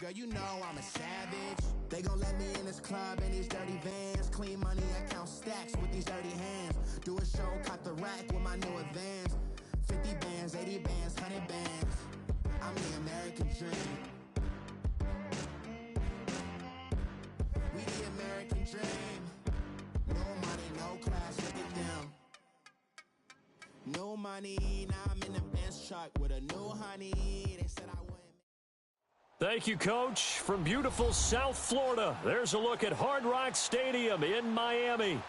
Girl, you know I'm a savage. They gon' let me in this club in these dirty vans. Clean money, I count stacks with these dirty hands. Do a show, cop the rack with my new advance. 50 bands, 80 bands, 100 bands. I'm the American dream. We the American dream. No money, no class, look at them. No money, now I'm in the Benz truck with a new honey. They said I wouldn't. Thank you, Coach. From beautiful South Florida, there's a look at Hard Rock Stadium in Miami.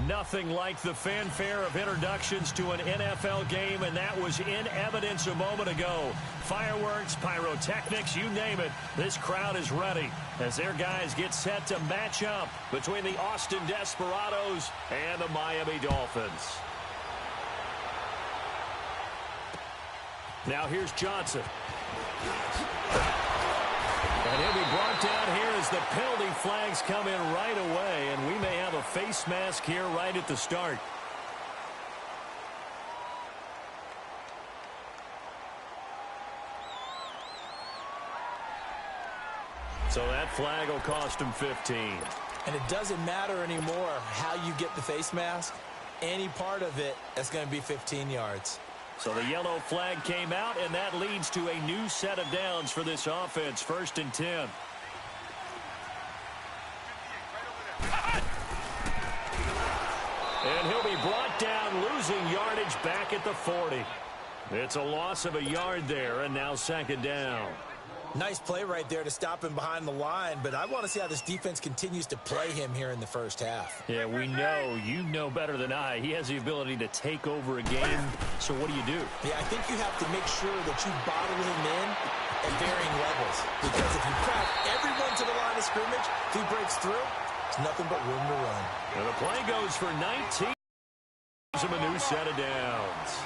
Nothing like the fanfare of introductions to an NFL game, and that was in evidence a moment ago. Fireworks, pyrotechnics, you name it. This crowd is ready as their guys get set to match up between the Austin Desperados and the Miami Dolphins. Now here's Johnson. And he'll be brought down here as the penalty flags come in right away, and we may have a face mask here right at the start. So that flag will cost him 15. And it doesn't matter anymore how you get the face mask. Any part of it, that's going to be 15 yards. So the yellow flag came out, and that leads to a new set of downs for this offense. 1st and 10. And he'll be brought down, losing yardage back at the 40. It's a loss of a yard there, and now 2nd down. Nice play right there to stop him behind the line, but I want to see how this defense continues to play him here in the first half. Yeah, we know. You know better than I. He has the ability to take over a game, so what do you do? Yeah, I think you have to make sure that you bottle him in at varying levels, because if you crowd everyone to the line of scrimmage, if he breaks through, there's nothing but room to run. And the play goes for 19. Gives him a new set of downs.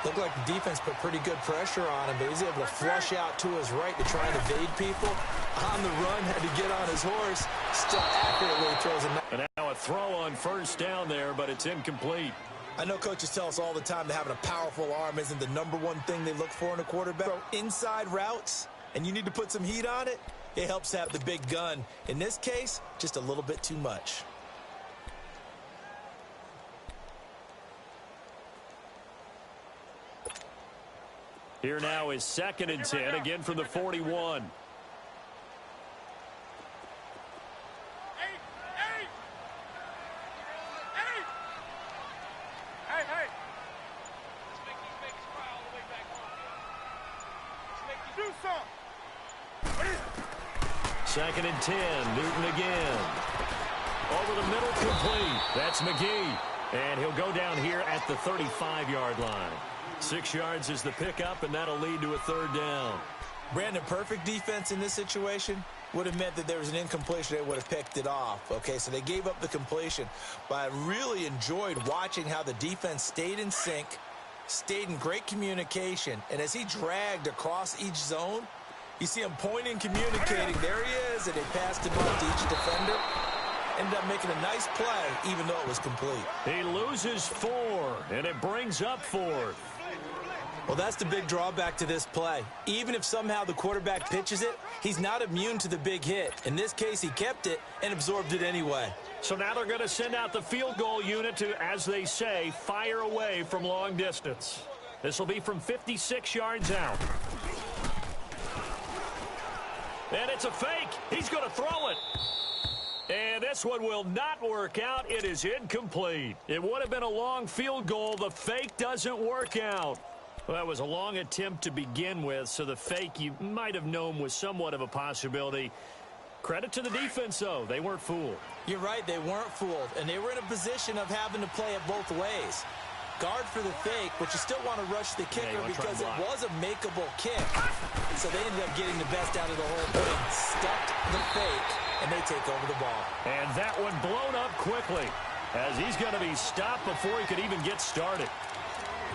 Looked like the defense put pretty good pressure on him, but he's able to flush out to his right to try and evade people. On the run, had to get on his horse. Still accurately throws a... And now a throw on 1st down there, but it's incomplete. I know coaches tell us all the time that having a powerful arm isn't the #1 thing they look for in a quarterback. Inside routes, and you need to put some heat on it, it helps have the big gun. In this case, just a little bit too much. Here now is 2nd and 10, again from the 41. Hey. Let's make these babies cry all the way back home, man. Let's make these do something. 2nd and 10, Newton again. Over the middle, complete. That's McGee. And he'll go down here at the 35-yard line. 6 yards is the pickup, and that'll lead to a 3rd down. Brandon, perfect defense in this situation would have meant that there was an incompletion. They would have picked it off. Okay, so they gave up the completion. But I really enjoyed watching how the defense stayed in sync, stayed in great communication. And as he dragged across each zone, you see him pointing, communicating. There he is, and they passed him off to each defender. Ended up making a nice play, even though it was complete. He loses 4, and it brings up 4th. Well, that's the big drawback to this play. Even if somehow the quarterback pitches it, he's not immune to the big hit. In this case, he kept it and absorbed it anyway. So now they're going to send out the field goal unit to, as they say, fire away from long distance. This will be from 56 yards out. And it's a fake. He's going to throw it. And this one will not work out. It is incomplete. It would have been a long field goal. The fake doesn't work out. Well, that was a long attempt to begin with, so the fake you might have known was somewhat of a possibility. Credit to the defense, though. They weren't fooled. You're right, they weren't fooled, and they were in a position of having to play it both ways. Guard for the fake, but you still want to rush the kicker because it was a makeable kick. So they ended up getting the best out of the whole thing. Stuffed the fake, and they take over the ball. And that one blown up quickly as he's going to be stopped before he could even get started.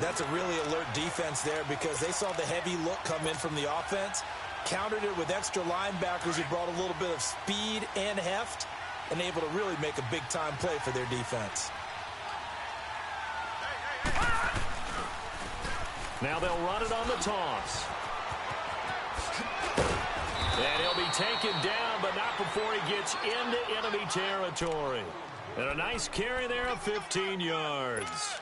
That's a really alert defense there because they saw the heavy look come in from the offense, countered it with extra linebackers who brought a little bit of speed and heft, and able to really make a big-time play for their defense. Now they'll run it on the toss. And he'll taken down, but not before he gets into enemy territory. And a nice carry there of 15 yards.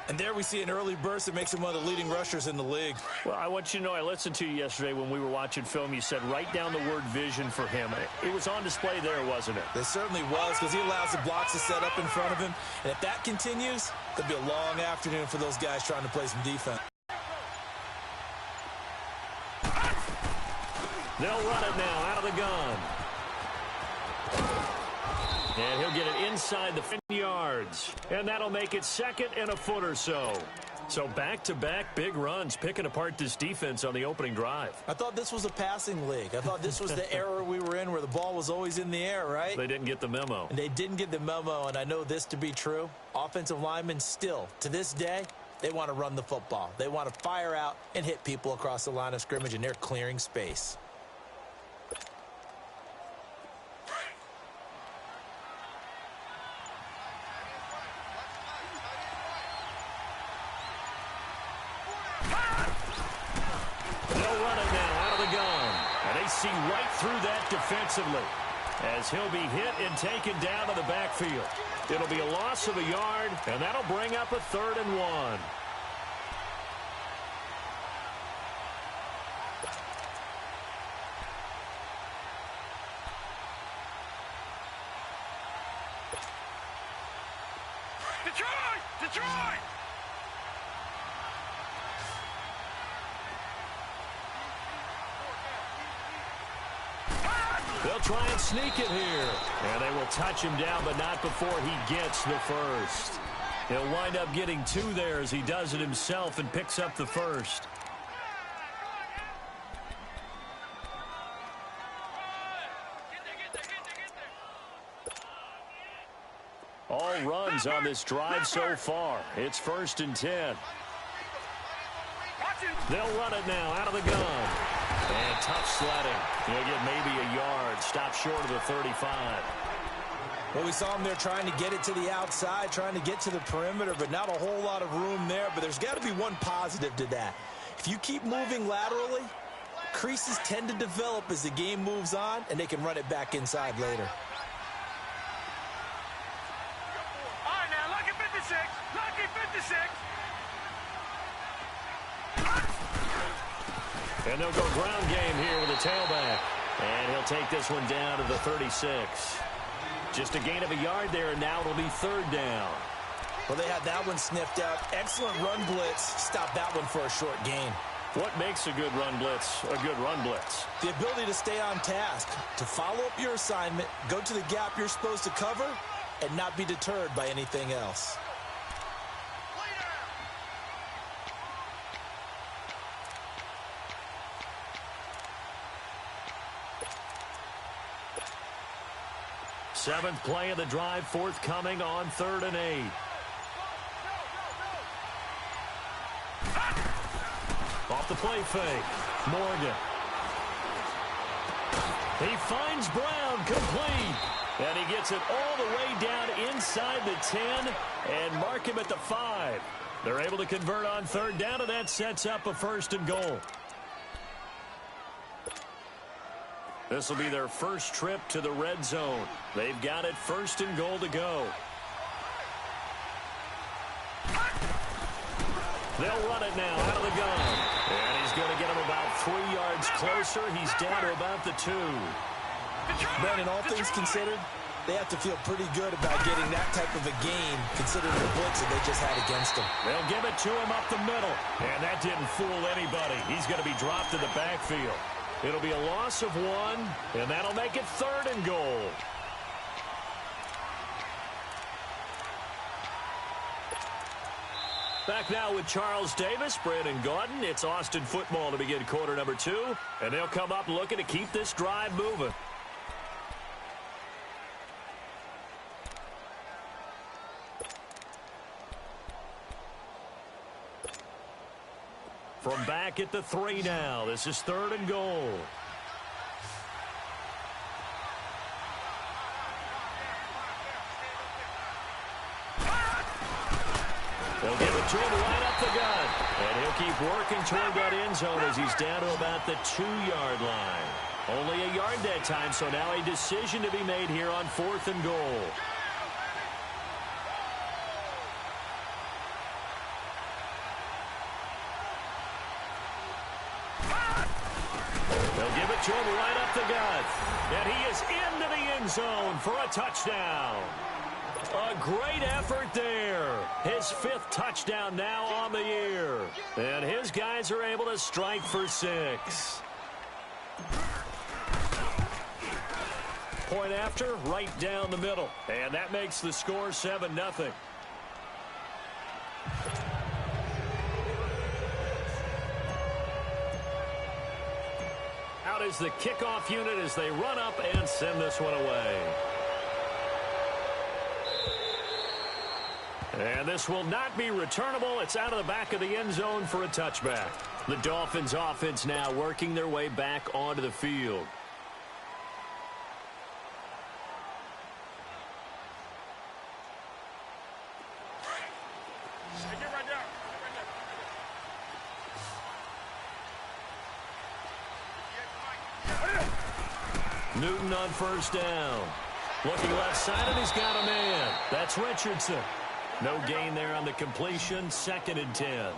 And there we see an early burst that makes him one of the leading rushers in the league. Well, I want you to know, I listened to you yesterday when we were watching film. You said write down the word vision for him. It was on display there, wasn't it? It certainly was, because he allows the blocks to set up in front of him. And if that continues, it'll be a long afternoon for those guys trying to play some defense. They'll run it now out of the gun. And he'll get it inside the 50 yards. And that'll make it second and a foot or so. So back-to-back big runs, picking apart this defense on the opening drive. I thought this was a passing league. I thought this was the era we were in where the ball was always in the air, right? They didn't get the memo. And they didn't get the memo, and I know this to be true. Offensive linemen still, to this day, they want to run the football. They want to fire out and hit people across the line of scrimmage, and they're clearing space. See right through that defensively as he'll be hit and taken down to the backfield. It'll be a loss of a yard, and that'll bring up a 3rd and 1. Detroit! Detroit! They'll try and sneak it here. And they will touch him down, but not before he gets the first. He'll wind up getting 2 there as he does it himself and picks up the first. All runs on this drive so far. It's 1st and 10. They'll run it now out of the gun. And tough sledding. He'll get maybe a yard. Stop short of the 35. Well, we saw him there trying to get it to the outside, trying to get to the perimeter, but not a whole lot of room there. But there's got to be one positive to that. If you keep moving laterally, creases tend to develop as the game moves on, and they can run it back inside later. All right, now, lucky 56. Lucky 56. And they'll go ground game here with a tailback. And he'll take this one down to the 36. Just a gain of a yard there, and now it'll be 3rd down. Well, they had that one sniffed out. Excellent run blitz. Stop that one for a short gain. What makes a good run blitz a good run blitz? The ability to stay on task, to follow up your assignment, go to the gap you're supposed to cover, and not be deterred by anything else. Seventh play of the drive forthcoming on 3rd and 8. Off the play fake. Morgan. He finds Brown complete. And he gets it all the way down inside the 10 and mark him at the 5. They're able to convert on 3rd down, and that sets up a 1st and goal. This will be their first trip to the red zone. They've got it 1st and goal to go. They'll run it now out of the gun. And he's going to get him about 3 yards closer. He's down to about the 2. Brandon, all things considered, they have to feel pretty good about getting that type of a game, considering the blitz that they just had against them. They'll give it to him up the middle. And that didn't fool anybody. He's going to be dropped to the backfield. It'll be a loss of 1, and that'll make it 3rd and goal. Back now with Charles Davis, Brandon Gaudin. It's Austin football to begin quarter number 2, and they'll come up looking to keep this drive moving. From back at the 3 now. This is 3rd and goal. They'll give it to him right up the gut. And he'll keep working toward that end zone as he's down to about the 2-yard line. Only a yard had that time, so now a decision to be made here on 4th and goal. They'll give it to him right up the gut. And he is into the end zone for a touchdown. A great effort there. His 5th touchdown now on the year. And his guys are able to strike for 6. Point after, right down the middle. And that makes the score 7-0. Out is the kickoff unit as they run up and send this one away. And this will not be returnable. It's out of the back of the end zone for a touchback. The Dolphins offense now working their way back onto the field. Newton on first down. Looking left side, and he's got a man. That's Richardson. No gain there on the completion. 2nd and 10.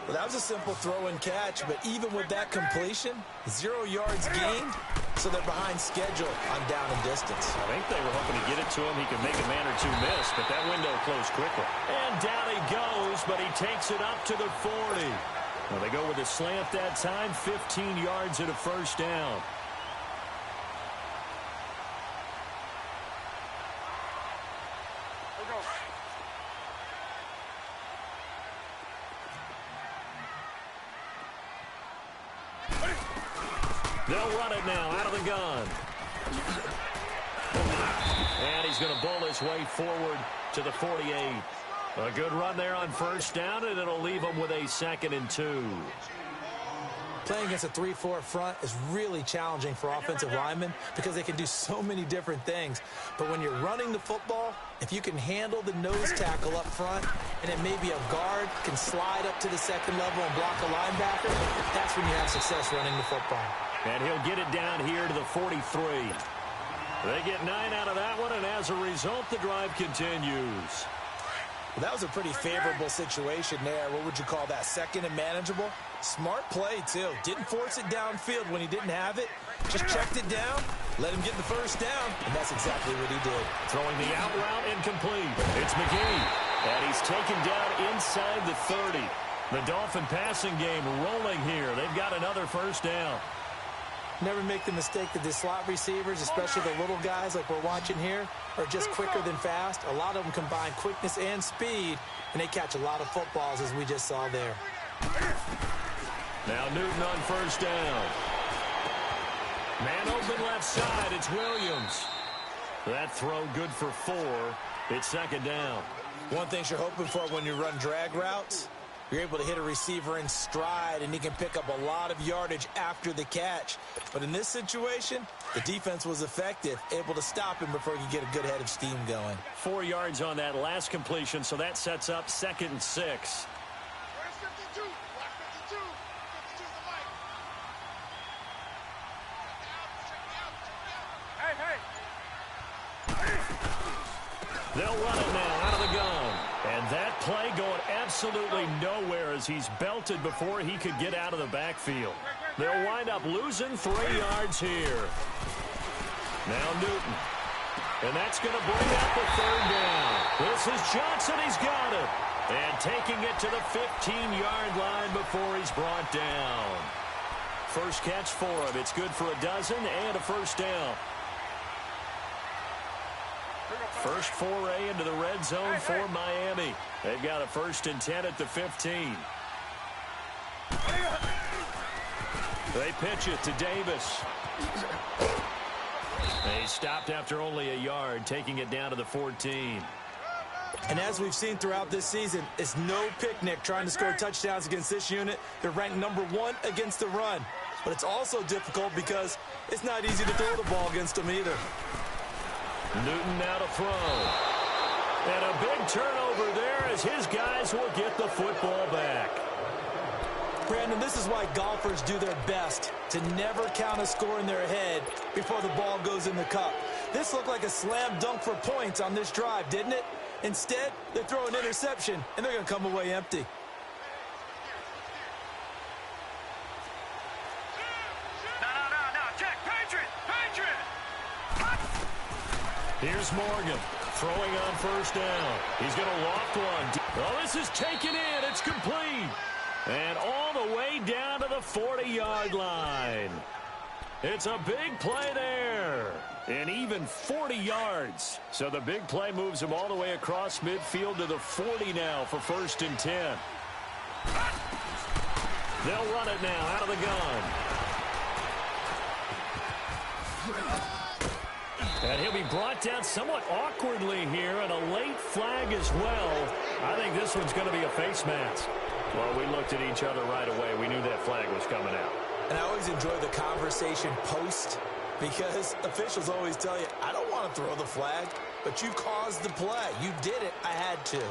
Well, that was a simple throw and catch, but even with that completion, 0 yards gained, so they're behind schedule on down and distance. I think they were hoping to get it to him. He could make a man or two miss, but that window closed quickly. And down he goes, but he takes it up to the 40. Well, they go with a slant that time, 15 yards at a first down. They'll run it now out of the gun. And he's going to bowl his way forward to the 48. A good run there on first down, and it'll leave him with a 2nd and 2. Playing against a 3-4 front is really challenging for offensive linemen because they can do so many different things. But when you're running the football, if you can handle the nose tackle up front, and then maybe a guard can slide up to the 2nd level and block a linebacker, that's when you have success running the football. And he'll get it down here to the 43. They get 9 out of that one, and as a result, the drive continues. Well, that was a pretty favorable situation there. What would you call that? 2nd and manageable? Smart play, too. Didn't force it downfield when he didn't have it. Just checked it down, let him get the first down, and that's exactly what he did. Throwing the out route incomplete. It's McGee, and he's taken down inside the 30. The Dolphin passing game rolling here. They've got another first down. Never make the mistake that the slot receivers, especially the little guys like we're watching here, are just quicker than fast. A lot of them combine quickness and speed, and they catch a lot of footballs, as we just saw there. Now Newton on first down. Man open left side. It's Williams. That throw good for 4. It's 2nd down. One thing you're hoping for when you run drag routes, you're able to hit a receiver in stride, and he can pick up a lot of yardage after the catch. But in this situation, the defense was effective, able to stop him before he could get a good head of steam going. 4 yards on that last completion, so that sets up 2nd and 6. They'll run it now out of the gun. And that play going absolutely nowhere as he's belted before he could get out of the backfield. They'll wind up losing 3 yards here. Now Newton. And that's going to bring up the 3rd down. This is Johnson. He's got it. And taking it to the 15-yard line before he's brought down. First catch for him. It's good for a dozen and a first down. First foray into the red zone for Miami. They've got a 1st and 10 at the 15. They pitch it to Davis. They stopped after only a yard, taking it down to the 14. And as we've seen throughout this season, it's no picnic trying to score touchdowns against this unit. They're ranked number 1 against the run. But it's also difficult because it's not easy to throw the ball against them either. Newton now to throw. And a big turnover there as his guys will get the football back. Brandon, this is why golfers do their best to never count a score in their head before the ball goes in the cup. This looked like a slam dunk for points on this drive, didn't it? Instead, they throw an interception, and they're going to come away empty. No, check, Patriot! Here's Morgan throwing on first down. He's going to loft one. Oh, this is taken in. It's complete. And all the way down to the 40-yard line. It's a big play there. And even 40 yards. So the big play moves him all the way across midfield to the 40 now for 1st and 10. They'll run it now out of the gun. And he'll be brought down somewhat awkwardly here, and a late flag as well. I think this one's going to be a face mask. Well, we looked at each other right away. We knew that flag was coming out. And I always enjoy the conversation post, because officials always tell you, I don't want to throw the flag, but you caused the play. You did it. I had to.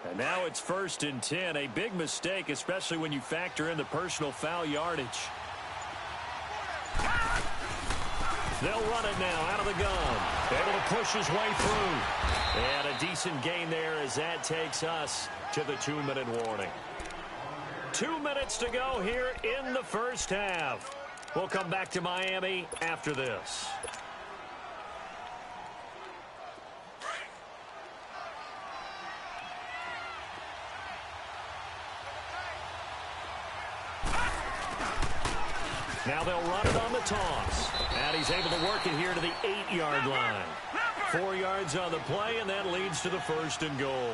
And now it's 1st and 10. A big mistake, especially when you factor in the personal foul yardage. They'll run it now out of the gun. Able to push his way through. And a decent gain there as that takes us to the 2-minute warning. 2 minutes to go here in the first half. We'll come back to Miami after this. Now they'll run it on the toss. And he's able to work it here to the 8-yard line. 4 yards on the play, and that leads to the 1st and goal.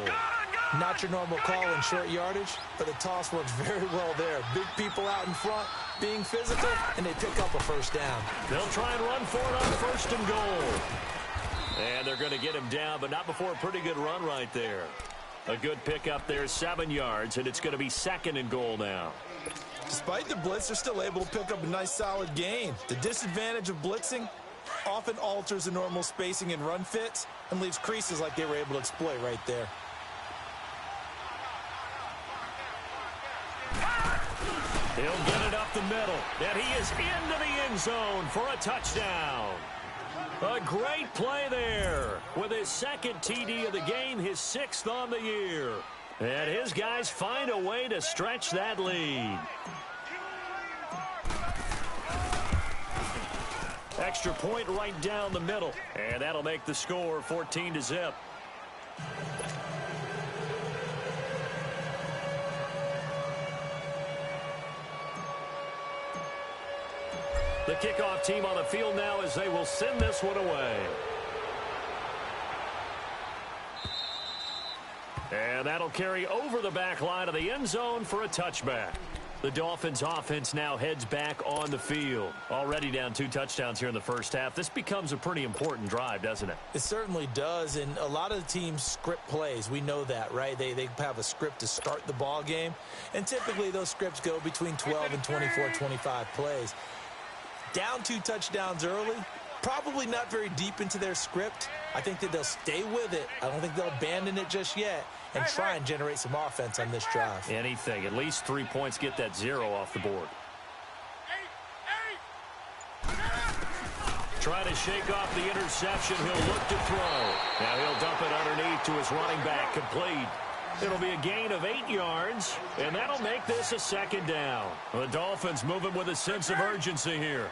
Not your normal call in short yardage, but the toss works very well there. Big people out in front, being physical, and they pick up a 1st down. They'll try and run for it on 1st and goal. And they're going to get him down, but not before a pretty good run right there. A good pickup there, 7 yards, and it's going to be 2nd and goal now. Despite the blitz, they're still able to pick up a nice solid gain. The disadvantage of blitzing often alters the normal spacing and run fits and leaves creases like they were able to exploit right there. He'll get it up the middle, and he is into the end zone for a touchdown. A great play there with his 2nd TD of the game, his 6th on the year. And his guys find a way to stretch that lead. Extra point right down the middle. And that'll make the score 14-0. The kickoff team on the field now as they will send this one away. And that'll carry over the back line of the end zone for a touchback. The Dolphins offense now heads back on the field. Already down 2 touchdowns here in the first half. This becomes a pretty important drive, doesn't it? It certainly does, and a lot of the teams script plays. We know that, right? They have a script to start the ball game, and typically those scripts go between 12 and 24, 25 plays. Down 2 touchdowns early, probably not very deep into their script. I think that they'll stay with it. I don't think they'll abandon it just yet and try and generate some offense on this drive. Anything. At least 3 points, get that 0 off the board. Trying to shake off the interception. He'll look to throw. Now he'll dump it underneath to his running back. Complete. It'll be a gain of 8 yards, and that'll make this a 2nd down. The Dolphins moving with a sense of urgency here.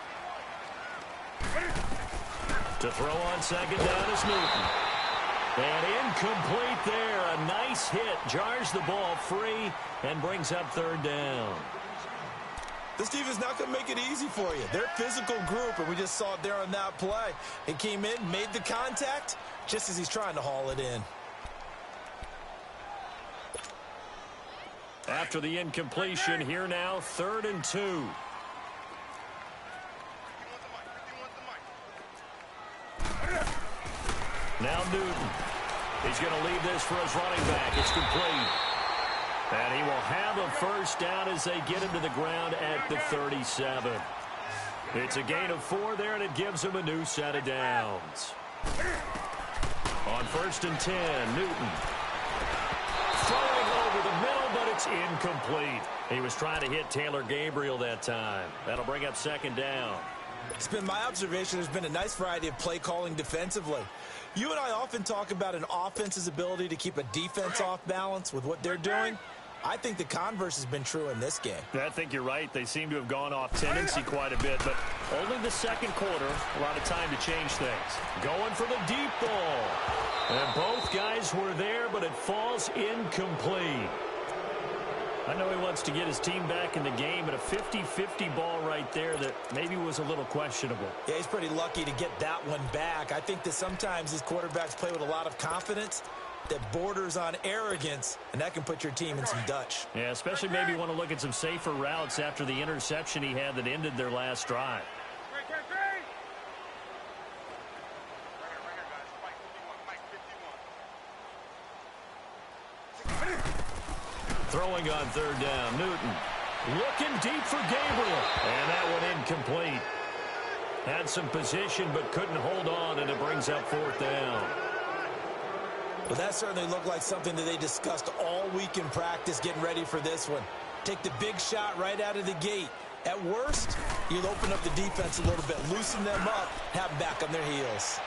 To throw on 2nd down is Newton. And incomplete there. A nice hit. Jars the ball free and brings up 3rd down. This defense not going to make it easy for you. They're a physical group, and we just saw it there on that play. It came in, made the contact, just as he's trying to haul it in. After the incompletion, here now, 3rd and 2. Now Newton. He's going to leave this for his running back. It's complete. And he will have a 1st down as they get him to the ground at the 37. It's a gain of 4 there, and it gives him a new set of downs. On 1st and 10, Newton. Throwing over the middle, but it's incomplete. He was trying to hit Taylor Gabriel that time. That'll bring up 2nd down. It's been my observation there's been a nice variety of play calling defensively. You and I often talk about an offense's ability to keep a defense off balance with what they're doing. I think the converse has been true in this game. I think you're right. They seem to have gone off tendency quite a bit, but only the 2nd quarter, a lot of time to change things. Going for the deep ball. And both guys were there, but it falls incomplete. I know he wants to get his team back in the game, but a 50-50 ball right there that maybe was a little questionable. Yeah, he's pretty lucky to get that one back. I think that sometimes these quarterbacks play with a lot of confidence that borders on arrogance, and that can put your team in some Dutch. Yeah, especially maybe want to look at some safer routes after the interception he had that ended their last drive. Throwing on 3rd down, Newton. Looking deep for Gabriel. And that one incomplete. Had some position but couldn't hold on, and it brings up 4th down. Well, that certainly looked like something that they discussed all week in practice getting ready for this one. Take the big shot right out of the gate. At worst, you'll open up the defense a little bit, loosen them up, have them back on their heels.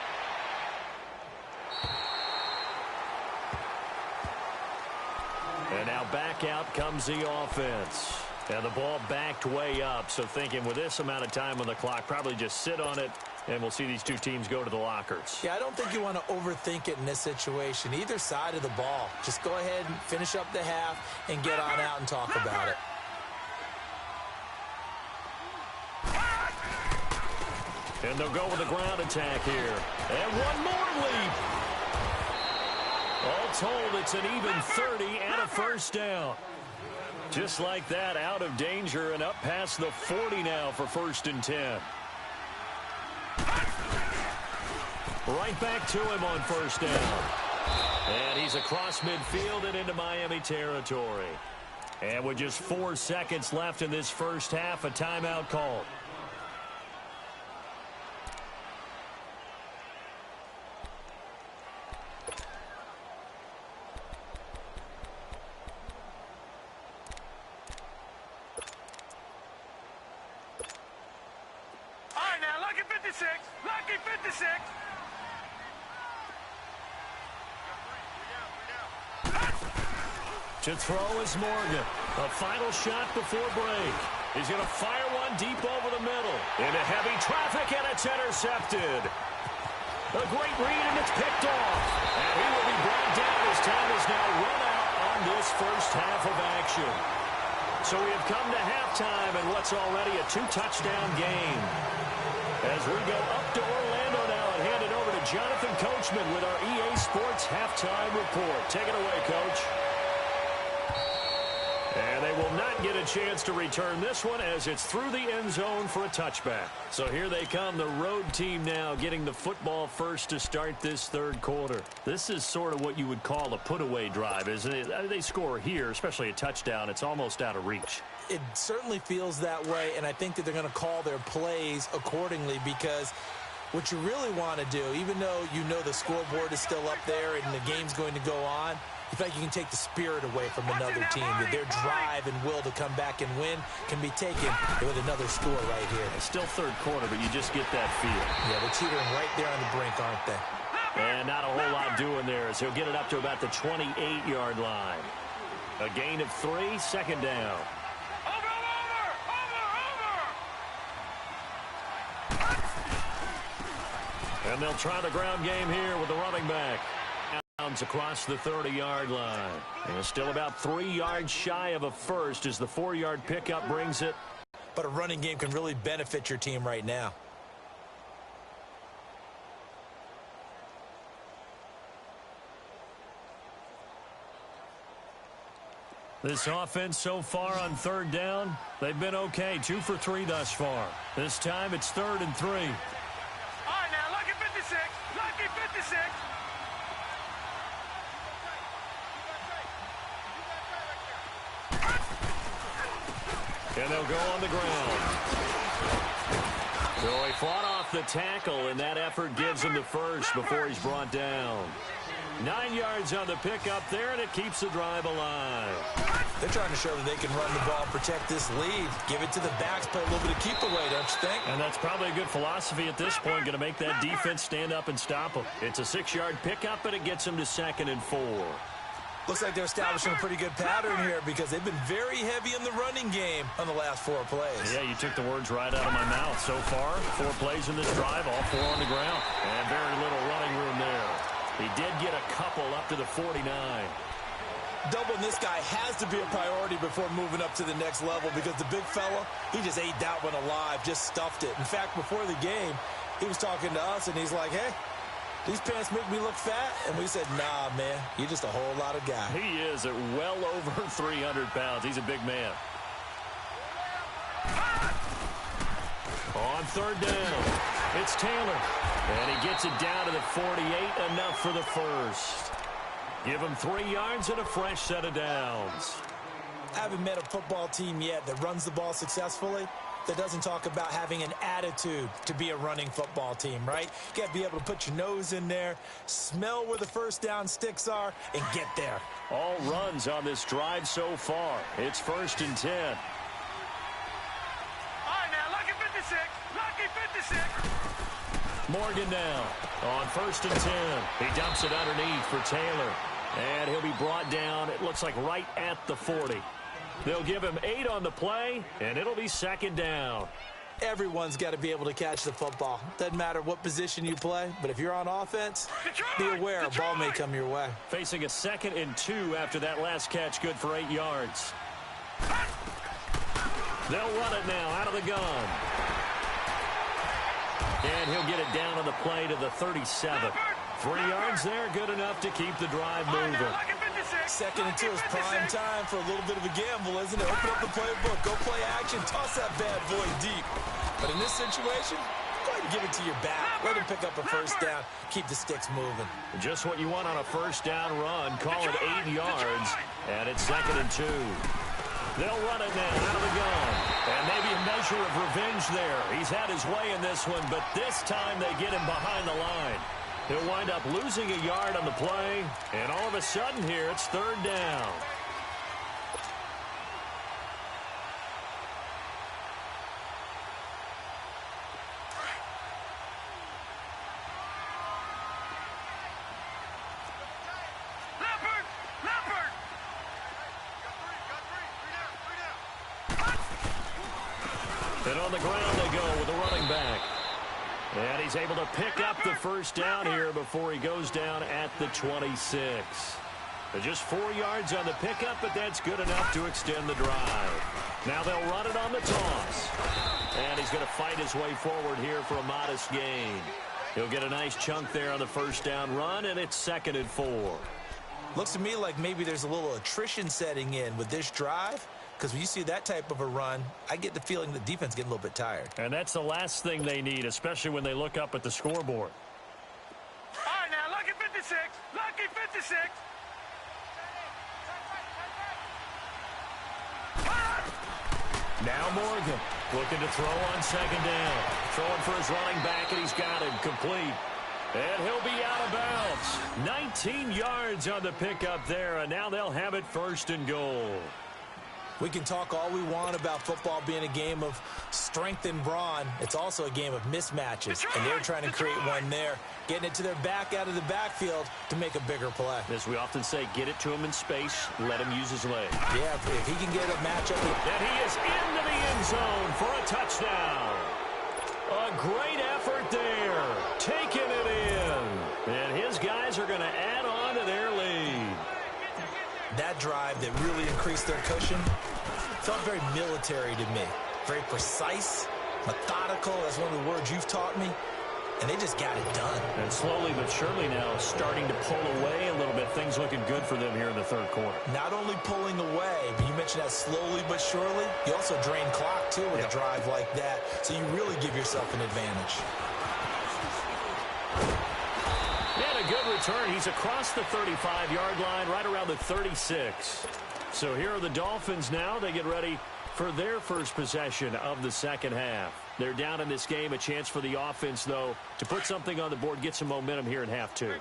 And now back out comes the offense. And the ball backed way up, so thinking with this amount of time on the clock, probably just sit on it, and we'll see these two teams go to the lockers. Yeah, I don't think you want to overthink it in this situation. Either side of the ball. Just go ahead and finish up the half and get on out and talk about it. And they'll go with a ground attack here. And one more leap. All told, it's an even 30 and a 1st down. Just like that, out of danger and up past the 40 now for 1st and 10. Right back to him on 1st down. And he's across midfield and into Miami territory. And with just 4 seconds left in this first half, a timeout called. Lucky 56. To throw is Morgan. A final shot before break. He's going to fire one deep over the middle. Into heavy traffic, and it's intercepted. A great read, and it's picked off. And he will be brought down as time is now run out on this first half of action. So we have come to halftime in what's already a 2-touchdown game. As we go up to Orlando now and hand it over to Jonathan Coachman with our EA Sports Halftime Report. Take it away, Coach. And they will not get a chance to return this one as it's through the end zone for a touchback. So here they come, the road team now getting the football first to start this third quarter. This is sort of what you would call a put-away drive, isn't it? They score here, especially a touchdown. It's almost out of reach. It certainly feels that way, and I think that they're going to call their plays accordingly because what you really want to do, even though you know the scoreboard is still up there and the game's going to go on, you feel like you can take the spirit away from another team, that their drive and will to come back and win can be taken with another score right here. It's still third quarter, but you just get that feel. Yeah, they're teetering right there on the brink, aren't they? And not a whole lot doing there as he'll get it up to about the 28-yard line. A gain of 3, second down. And they'll try the ground game here with the running back. Across the 30-yard line. And still about 3 yards shy of a first as the 4-yard pickup brings it. But a running game can really benefit your team right now. This offense so far on third down, they've been okay. 2 for 3 thus far. This time it's 3rd and 3. All right, now, lucky 56. Lucky 56. And they'll go on the ground. So he fought off the tackle, and that effort gives him the first before he's brought down. 9 yards on the pickup there, and it keeps the drive alive. They're trying to show that they can run the ball, protect this lead, give it to the backs, play a little bit of keep away, don't you think? And that's probably a good philosophy at this point, going to make that defense stand up and stop them. It's a 6-yard pickup, and it gets them to 2nd and 4. Looks like they're establishing a pretty good pattern here because they've been very heavy in the running game on the last 4 plays. Yeah, you took the words right out of my mouth. So far, 4 plays in this drive, all 4 on the ground. And very little running room there. He did get a couple up to the 49. Doubling this guy has to be a priority before moving up to the next level because the big fella, he just ate that one alive, just stuffed it. In fact, before the game, he was talking to us, and he's like, hey, these pants make me look fat? And we said, nah, man, you're just a whole lot of guy. He is at well over 300 pounds. He's a big man. On 3rd down, it's Taylor. And he gets it down to the 48, enough for the first. Give him 3 yards and a fresh set of downs. I haven't met a football team yet that runs the ball successfully that doesn't talk about having an attitude to be a running football team, right? You got to be able to put your nose in there, smell where the first down sticks are, and get there. All runs on this drive so far. It's 1st and 10. All right, now, lucky 56. Lucky 56. Morgan now on 1st and 10. He dumps it underneath for Taylor. And he'll be brought down, it looks like right at the 40. They'll give him 8 on the play, and it'll be 2nd down. Everyone's got to be able to catch the football. Doesn't matter what position you play, but if you're on offense, be aware a ball may come your way. Facing a 2nd and 2 after that last catch, good for 8 yards. They'll run it now out of the gun. And he'll get it down on the play to the 37. 3 yards there, good enough to keep the drive moving. 2nd and 2 is prime time for a little bit of a gamble, isn't it? Open up the playbook, go play action, toss that bad boy deep. But in this situation, go ahead and give it to your back. Let him pick up a first down, keep the sticks moving. Just what you want on a first down run. Call it 8 yards, and it's 2nd and 2. They'll run it now out of the gun. And maybe a measure of revenge there. He's had his way in this one, but this time they get him behind the line. He'll wind up losing a yard on the play, and all of a sudden here, it's 3rd down. And on the ground they go with a running back. And he's able to pick up the first down here before he goes down at the 26. Just 4 yards on the pickup, but that's good enough to extend the drive. Now they'll run it on the toss. And he's going to fight his way forward here for a modest gain. He'll get a nice chunk there on the first down run, and it's 2nd and 4. Looks to me like maybe there's a little attrition setting in with this drive. Because when you see that type of a run, I get the feeling the defense getting a little bit tired. And that's the last thing they need, especially when they look up at the scoreboard. All right, now, lucky 56. Lucky 56. Now Morgan looking to throw on 2nd down. Throwing for his running back, and he's got it complete. And he'll be out of bounds. 19 yards on the pickup there, and now they'll have it 1st and goal. We can talk all we want about football being a game of strength and brawn. It's also a game of mismatches, and they're trying to create one there, getting it to their back out of the backfield to make a bigger play. As we often say, get it to him in space, let him use his leg. Yeah, if he can get a matchup. And he is into the end zone for a touchdown. A great effort there, taking it in. And his guys are going to add on to their lead. That drive that really increased their cushion felt very military to me. Very precise, methodical. That's one of the words you've taught me. And they just got it done. And slowly but surely now starting to pull away a little bit. Things looking good for them here in the 3rd quarter. Not only pulling away, but you mentioned that slowly but surely. You also drain clock, too, with a drive like that. So you really give yourself an advantage. And a good return. He's across the 35-yard line, right around the 36. So here are the Dolphins now. They get ready for their first possession of the second half. They're down in this game. A chance for the offense, though, to put something on the board, get some momentum here in half two.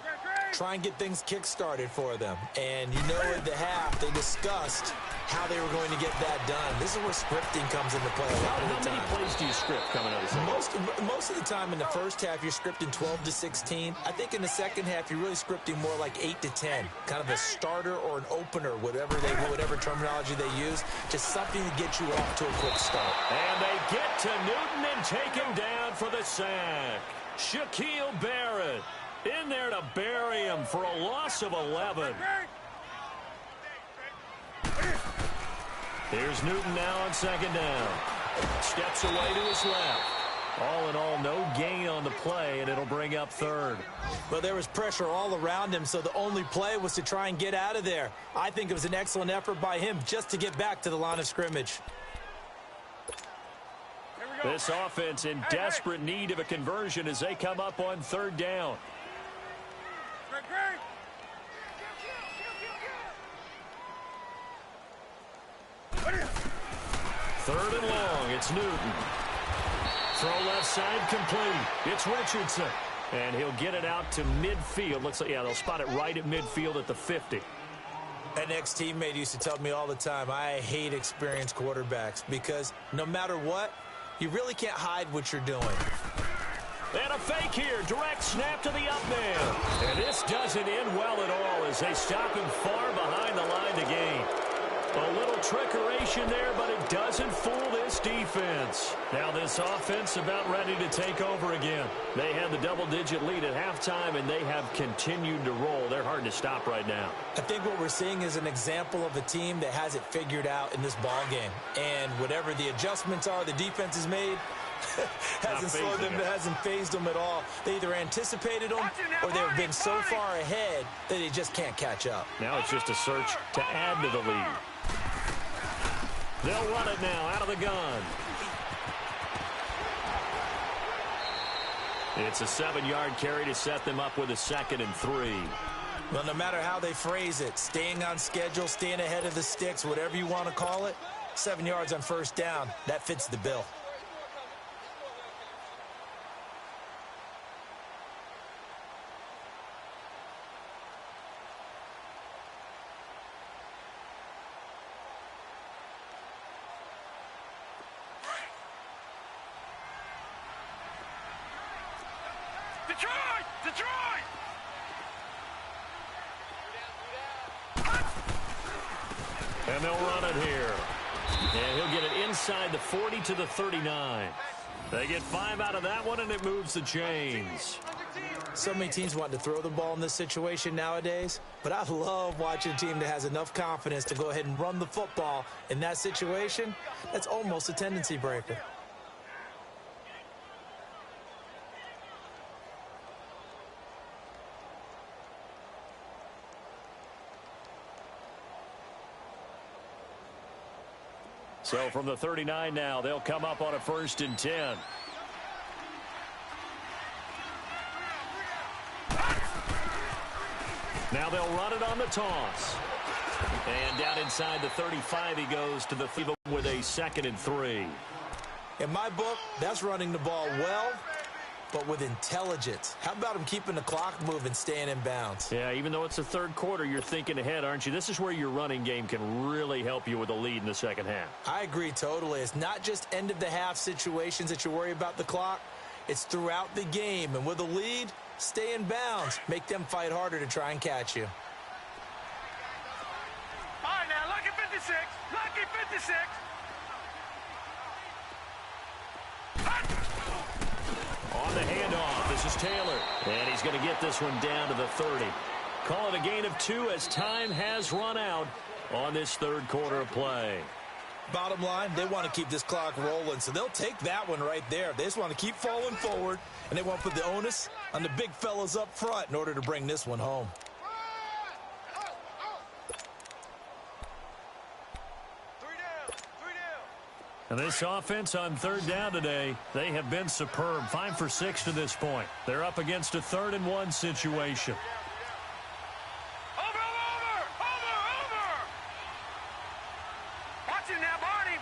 Try and get things kick-started for them. And, you know, at the half, they discussed how they were going to get that done. This is where scripting comes into play a lot of the time. How many plays do you script coming out of the second? Most of the time in the first half, you're scripting 12 to 16. I think in the second half, you're really scripting more like 8 to 10. Kind of a starter or an opener, whatever terminology they use. Just something to get you off to a quick start. And they get to Newton and take him down for the sack. Shaquille Barrett in there to bury him for a loss of 11. Here's Newton now on second down. Steps away to his left. All in all, no gain on the play, and it'll bring up third. Well, there was pressure all around him, so the only play was to try and get out of there. I think it was an excellent effort by him just to get back to the line of scrimmage. This offense in desperate need of a conversion as they come up on third down. Third and long, it's Newton. Throw left side complete. It's Richardson. And he'll get it out to midfield. Looks like, yeah, they'll spot it right at midfield at the 50. An ex-teammate used to tell me all the time, I hate experienced quarterbacks because no matter what, you really can't hide what you're doing. And a fake here. Direct snap to the up man. And this doesn't end well at all as they stop him far behind the line to gain. A little trickeration there, but it doesn't fool this defense. Now this offense about ready to take over again. They had the double-digit lead at halftime, and they have continued to roll. They're hard to stop right now. I think what we're seeing is an example of a team that has it figured out in this ball game. And whatever the adjustments are the defense has made, hasn't slowed them, hasn't phased them at all. They either anticipated them or they've been so far ahead that they just can't catch up. Now it's just a search to add to the lead. They'll run it now out of the gun. It's a 7-yard carry to set them up with a 2nd and 3. Well, no matter how they phrase it, staying on schedule, staying ahead of the sticks, whatever you want to call it, 7 yards on first down, that fits the bill. Detroit! And they'll run it here. And he'll get it inside the 40 to the 39. They get 5 out of that one, and it moves the chains. So many teams want to throw the ball in this situation nowadays, but I love watching a team that has enough confidence to go ahead and run the football. In that situation, that's almost a tendency breaker. So from the 39 now, they'll come up on a 1st and 10. Now they'll run it on the toss. And down inside the 35, he goes to the field with a 2nd and 3. In my book, that's running the ball well, but with intelligence. How about him keeping the clock moving, staying in bounds? Yeah, even though it's the third quarter, you're thinking ahead, aren't you? This is where your running game can really help you with a lead in the second half. I agree totally. It's not just end-of-the-half situations that you worry about the clock. It's throughout the game. And with a lead, stay in bounds. Make them fight harder to try and catch you. All right, now, lucky 56. Lucky 56. On the handoff, this is Taylor. And he's going to get this one down to the 30. Call it a gain of 2 as time has run out on this third quarter of play. Bottom line, they want to keep this clock rolling, so they'll take that one right there. They just want to keep falling forward, and they want to put the onus on the big fellas up front in order to bring this one home. And this offense on third down today, they have been superb. 5 for 6 to this point. They're up against a 3rd and 1 situation. Over! Watch it now, Barney!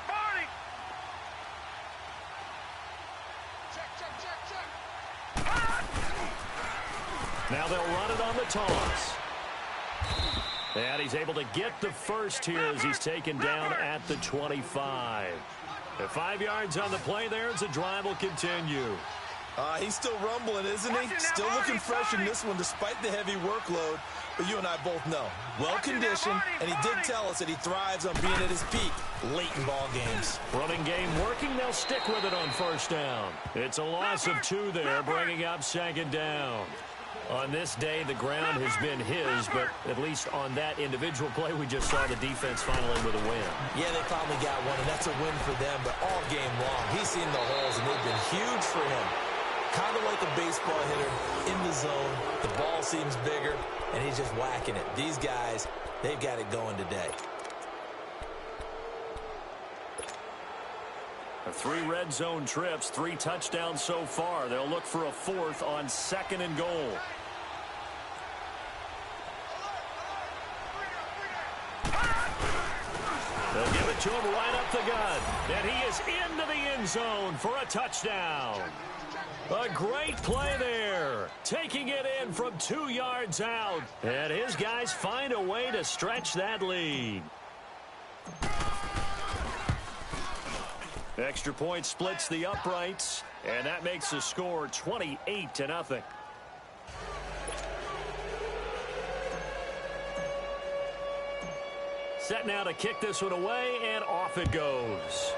it on the toss. And he's able to get the first here as he's taken down at the 25. At 5 yards on the play there as the drive will continue. He's still rumbling, isn't he? Still looking fresh in this one despite the heavy workload. But you and I both know, well-conditioned, and he did tell us that he thrives on being at his peak late in ball games. Running game working, they'll stick with it on first down. It's a loss of 2 there, bringing up second down. On this day, the ground has been his, but at least on that individual play, we just saw the defense finally with a win. Yeah, they finally got one, and that's a win for them, but all game long, he's seen the holes, and they've been huge for him. Kind of like a baseball hitter in the zone. The ball seems bigger, and he's just whacking it. These guys, they've got it going today. 3 red zone trips, 3 touchdowns so far. They'll look for a 4th on 2nd and goal. They'll give it to him right up the gut. And he is into the end zone for a touchdown. A great play there. Taking it in from 2 yards out. And his guys find a way to stretch that lead. Extra point splits the uprights, and that makes the score 28-0. Set now to kick this one away, and off it goes.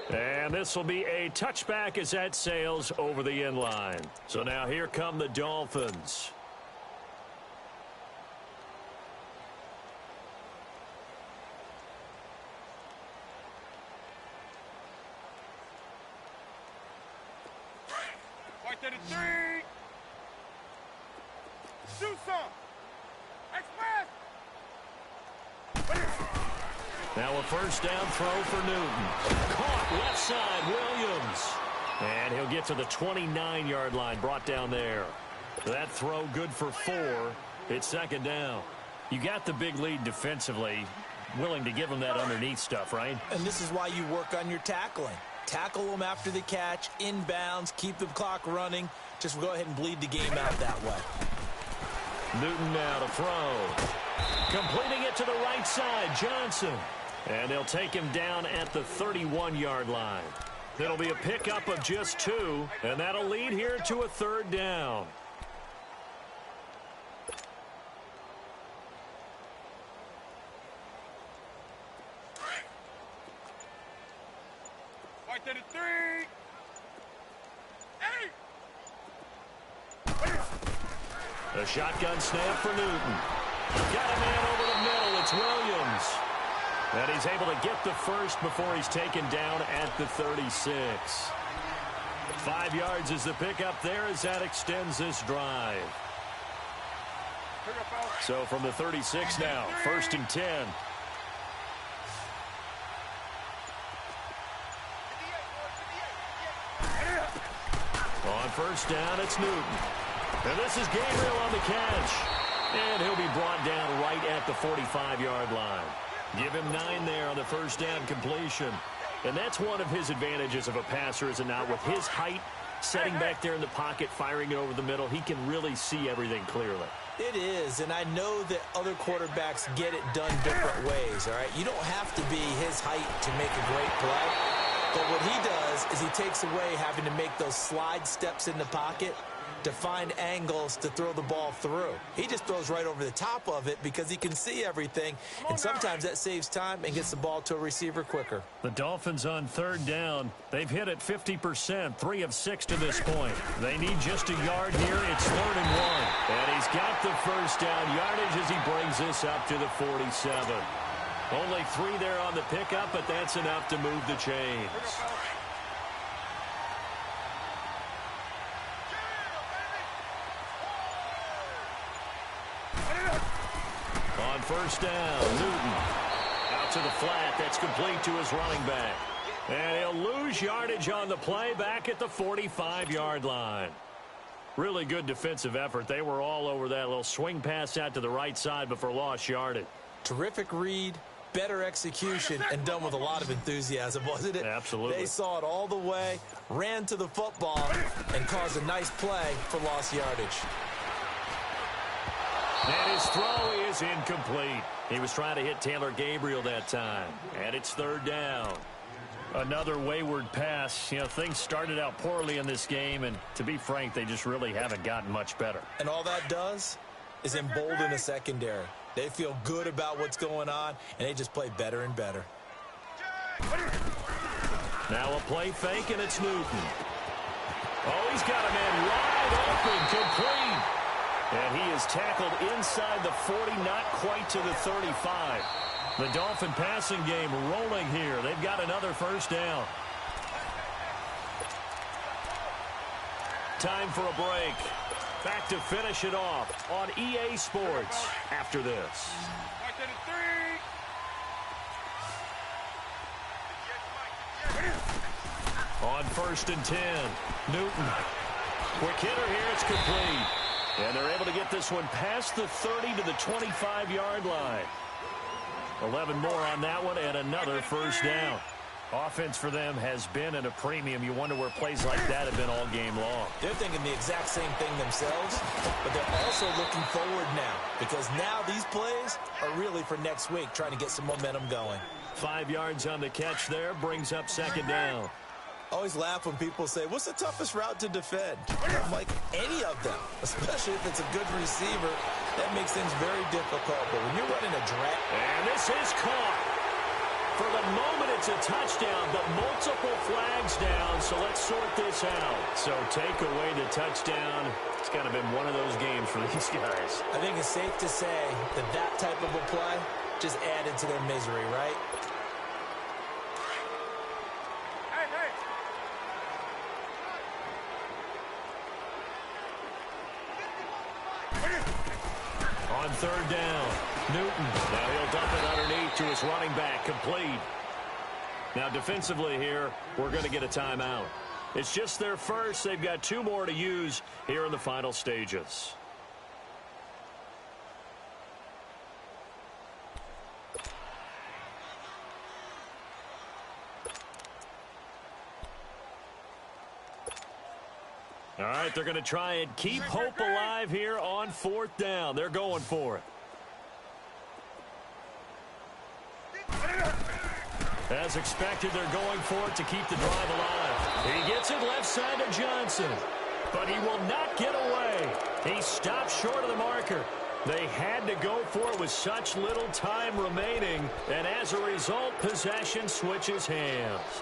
And this will be a touchback as that sails over the end line. So now here come the Dolphins. White 33. Do some. Express. Now a first down throw for Newton. Caught left side, Williams. And he'll get to the 29-yard line, brought down there. That throw good for 4. It's 2nd down. You got the big lead defensively. Willing to give him that underneath stuff, right? And this is why you work on your tackling. Tackle them after the catch, inbounds, keep the clock running. Just go ahead and bleed the game out that way. Newton now to throw. Completing it to the right side, Johnson. And they'll take him down at the 31-yard line. It'll be a pickup of just 2, and that'll lead here to a 3rd down. White 33. 8. A shotgun snap for Newton. Got a man over the middle. It's Williams. And he's able to get the first before he's taken down at the 36. 5 yards is the pickup there as that extends this drive. So from the 36 now, 1st and 10. On first down, it's Newton. And this is Gabriel on the catch. And he'll be brought down right at the 45-yard line. Give him 9 there on the first down completion. And that's one of his advantages of a passer, is it not? With his height, setting back there in the pocket, firing it over the middle, he can really see everything clearly. It is, and I know that other quarterbacks get it done different ways, all right? You don't have to be his height to make a great play. But what he does is he takes away having to make those slide steps in the pocket to find angles to throw the ball through. He just throws right over the top of it because he can see everything, and sometimes that saves time and gets the ball to a receiver quicker. The Dolphins on 3rd down. They've hit it 50%, 3 of 6 to this point. They need just a yard here. It's 3rd and 1. And he's got the first down yardage as he brings this up to the 47. Only 3 there on the pickup, but that's enough to move the chains. On first down, Newton out to the flat. That's complete to his running back. And he'll lose yardage on the play back at the 45-yard line. Really good defensive effort. They were all over that little swing pass out to the right side before lost yardage. Terrific read, better execution and done with a lot of enthusiasm, wasn't it? Absolutely. They saw it all the way, ran to the football, and caused a nice play for lost yardage. And his throw is incomplete. He was trying to hit Taylor Gabriel that time. And it's third down. Another wayward pass. You know, things started out poorly in this game, and to be frank, they just really haven't gotten much better. And all that does is embolden a secondary. They feel good about what's going on, and they just play better and better. Now a play fake, and it's Newton. Oh, he's got a man wide open, complete. And he is tackled inside the 40, not quite to the 35. The Dolphin passing game rolling here. They've got another first down. Time for a break. Back to finish it off on EA Sports after this. On 1st and 10, Newton. Quick hitter here, it's complete. And they're able to get this one past the 30 to the 25-yard line. 11 more on that one and another first down. Offense for them has been at a premium. You wonder where plays like that have been all game long. They're thinking the exact same thing themselves, but they're also looking forward now because now these plays are really for next week, trying to get some momentum going. 5 yards on the catch there, brings up second down. I always laugh when people say, what's the toughest route to defend? I'm like, any of them, especially if it's a good receiver. That makes things very difficult. But when you're running a drag... And this is caught. For the moment, it's a touchdown, but multiple flags down, so let's sort this out. So take away the touchdown. It's kind of been one of those games for these guys. I think it's safe to say that that type of a play just added to their misery, right? On third down, Newton. Now he'll dump it underneath to his running back, complete. Now defensively here, we're going to get a timeout. It's just their first. They've got 2 more to use here in the final stages. All right, they're going to try and keep hope alive here on 4th down. They're going for it. As expected, they're going for it to keep the drive alive. He gets it left side to Johnson, but he will not get away. He stopped short of the marker. They had to go for it with such little time remaining, and as a result, possession switches hands.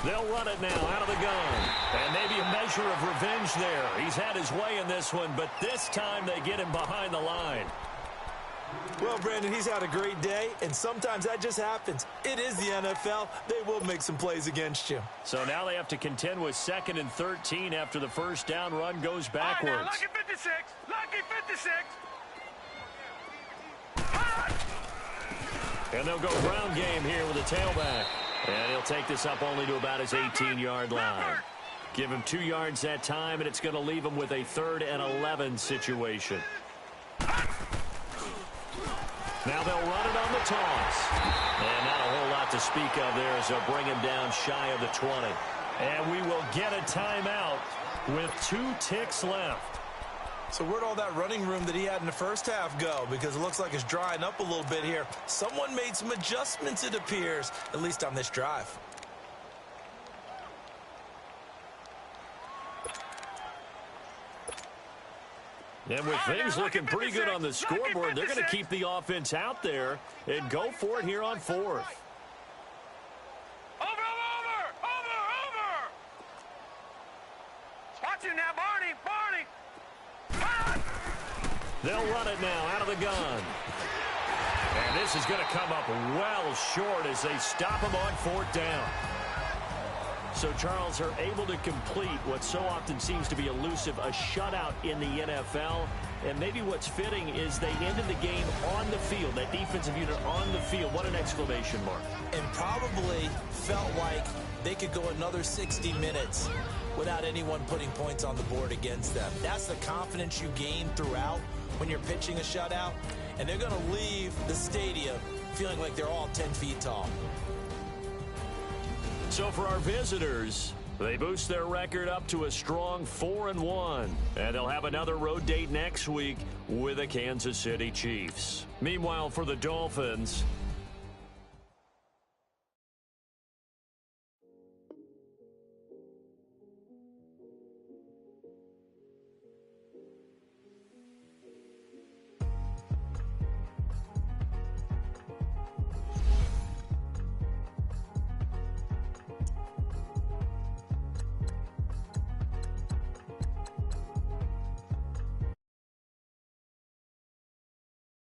They'll run it now out of the gun. And maybe a measure of revenge there. He's had his way in this one, but this time they get him behind the line. Well, Brandon, he's had a great day, and sometimes that just happens. It is the NFL. They will make some plays against you. So now they have to contend with 2nd and 13 after the first down run goes backwards. Right now, lucky 56. Lucky 56. And they'll go ground game here with a tailback. And he'll take this up only to about his 18-yard line. Give him 2 yards that time, and it's going to leave him with a 3rd and 11 situation. Now they'll run it on the toss. And not a whole lot to speak of there as they'll bring him down shy of the 20. And we will get a timeout with 2 ticks left. So where'd all that running room that he had in the first half go? Because it looks like it's drying up a little bit here. Someone made some adjustments, it appears, at least on this drive. And with things looking pretty good on the scoreboard, they're going to keep the offense out there and go for it here on 4th. Over! Watch him now, Barney! They'll run it now out of the gun. And this is going to come up well short as they stop him on 4th down. So, Charles, are able to complete what so often seems to be elusive, a shutout in the NFL. And maybe what's fitting is they ended the game on the field, that defensive unit on the field. What an exclamation mark. And probably felt like they could go another 60 minutes without anyone putting points on the board against them. That's the confidence you gain throughout when you're pitching a shutout. And they're going to leave the stadium feeling like they're all 10 feet tall. So for our visitors, they boost their record up to a strong 4-1. And they'll have another road date next week with the Kansas City Chiefs. Meanwhile, for the Dolphins,